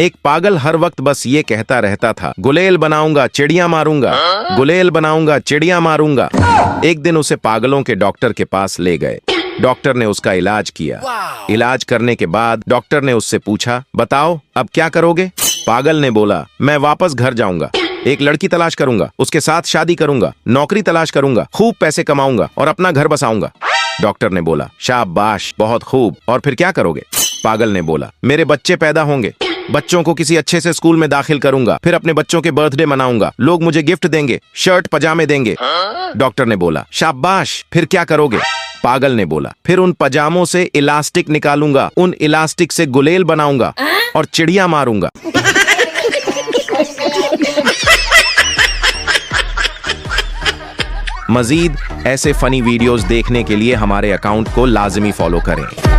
एक पागल हर वक्त बस ये कहता रहता था, गुलेल बनाऊंगा चिड़िया मारूंगा, गुलेल बनाऊंगा चिड़िया मारूंगा। एक दिन उसे पागलों के डॉक्टर के पास ले गए। डॉक्टर ने उसका इलाज किया। इलाज करने के बाद डॉक्टर ने उससे पूछा, बताओ अब क्या करोगे? पागल ने बोला, मैं वापस घर जाऊंगा, एक लड़की तलाश करूंगा, उसके साथ शादी करूंगा, नौकरी तलाश करूंगा, खूब पैसे कमाऊंगा और अपना घर बसाऊंगा। डॉक्टर ने बोला, शाबाश, बहुत खूब, और फिर क्या करोगे? पागल ने बोला, मेरे बच्चे पैदा होंगे, बच्चों को किसी अच्छे से स्कूल में दाखिल करूंगा, फिर अपने बच्चों के बर्थडे मनाऊंगा, लोग मुझे गिफ्ट देंगे, शर्ट पजामे देंगे। डॉक्टर ने बोला, शाबाश, फिर क्या करोगे? पागल ने बोला, फिर उन पजामों से इलास्टिक निकालूंगा, उन इलास्टिक से गुलेल बनाऊंगा और चिड़िया मारूंगा। मजीद ऐसे फनी वीडियोस देखने के लिए हमारे अकाउंट को लाजमी फॉलो करें।